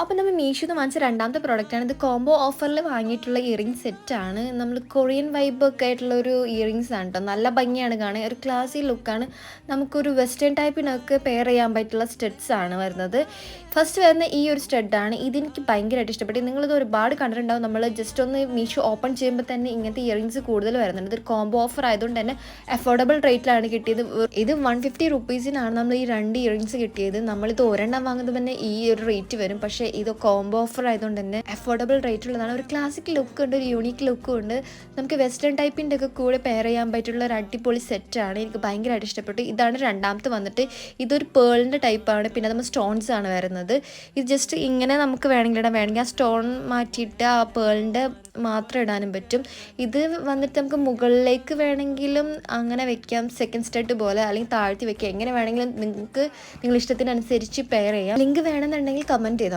അപ്പോൾ നമ്മൾ മീഷോന്ന് വാങ്ങിച്ച രണ്ടാമത്തെ പ്രോഡക്റ്റാണ്. ഇത് കോംബോ ഓഫറിൽ വാങ്ങിയിട്ടുള്ള ഇയറിംഗ് സെറ്റാണ്. നമ്മൾ കൊറിയൻ വൈബൊക്കെ ആയിട്ടുള്ള ഒരു ഇയറിങ്സ് ആണ് കേട്ടോ. നല്ല ഭംഗിയാണ് കാണാൻ, ഒരു ക്ലാസി ലുക്കാണ്. നമുക്കൊരു വെസ്റ്റേൺ ടൈപ്പിനൊക്കെ പെയർ ചെയ്യാൻ പറ്റുള്ള സ്റ്റഡ്സ് ആണ് വരുന്നത്. ഫസ്റ്റ് വരുന്ന ഈ ഒരു സ്റ്റഡാണ്. ഇതെനിക്ക് ഭയങ്കരമായിട്ട് ഇഷ്ടപ്പെട്ടു. നിങ്ങളിത് ഒരുപാട് കണ്ടിട്ടുണ്ടാവും. നമ്മൾ ജസ്റ്റ് ഒന്ന് മീഷോ ഓപ്പൺ ചെയ്യുമ്പോൾ തന്നെ ഇങ്ങനത്തെ ഇയറിങ്സ് കൂടുതൽ വരുന്നുണ്ട്. ഇതൊരു കോംബോ ഓഫർ ആയതുകൊണ്ട് തന്നെ അഫോർഡബിൾ റേറ്റിലാണ് കിട്ടിയത്. ഇത് 150 റുപ്പീസിനാണ് നമ്മൾ ഈ രണ്ട് ഇയറിങ്സ് കിട്ടിയത്. നമ്മളിത് ഒരെണ്ണം വാങ്ങുന്നത് തന്നെ ഈ ഒരു റേറ്റ് വരും. പക്ഷേ ഇത് കോംബോ ഓഫർ ആയതുകൊണ്ട് തന്നെ അഫോർഡബിൾ റേറ്റ് ഉള്ളതാണ്. ഒരു ക്ലാസിക് ലുക്ക് ഉണ്ട്, ഒരു യൂണീക്ക് ലുക്കും ഉണ്ട്. നമുക്ക് വെസ്റ്റേൺ ടൈപ്പിൻ്റെ ഒക്കെ കൂടെ പെയർ ചെയ്യാൻ പറ്റുള്ള ഒരു അടിപൊളി സെറ്റാണ്. എനിക്ക് ഭയങ്കരമായിട്ട് ഇഷ്ടപ്പെട്ടു. ഇതാണ് രണ്ടാമത്തെ വന്നിട്ട്. ഇതൊരു പേളിൻ്റെ ടൈപ്പാണ്. പിന്നെ നമ്മൾ സ്റ്റോൺസ് ആണ് വരുന്നത്. ഇത് ജസ്റ്റ് ഇങ്ങനെ നമുക്ക് വേണമെങ്കിൽ ഇടാൻ, വേണമെങ്കിൽ ആ സ്റ്റോൺ മാറ്റിയിട്ട് ആ പേളിൻ്റെ മാത്രം ഇടാനും പറ്റും. ഇത് വന്നിട്ട് നമുക്ക് മുകളിലേക്ക് വേണമെങ്കിലും അങ്ങനെ വെക്കാം, സെക്കൻഡ് സ്റ്റഡ് പോലെ, അല്ലെങ്കിൽ താഴ്ത്തി വെക്കാം. എങ്ങനെ വേണമെങ്കിലും നിങ്ങൾക്ക് നിങ്ങളുടെ ഇഷ്ടത്തിനനുസരിച്ച് പെയർ ചെയ്യാം. ലിങ്ക് വേണമെന്നുണ്ടെങ്കിൽ കമൻറ്റ് ചെയ്താൽ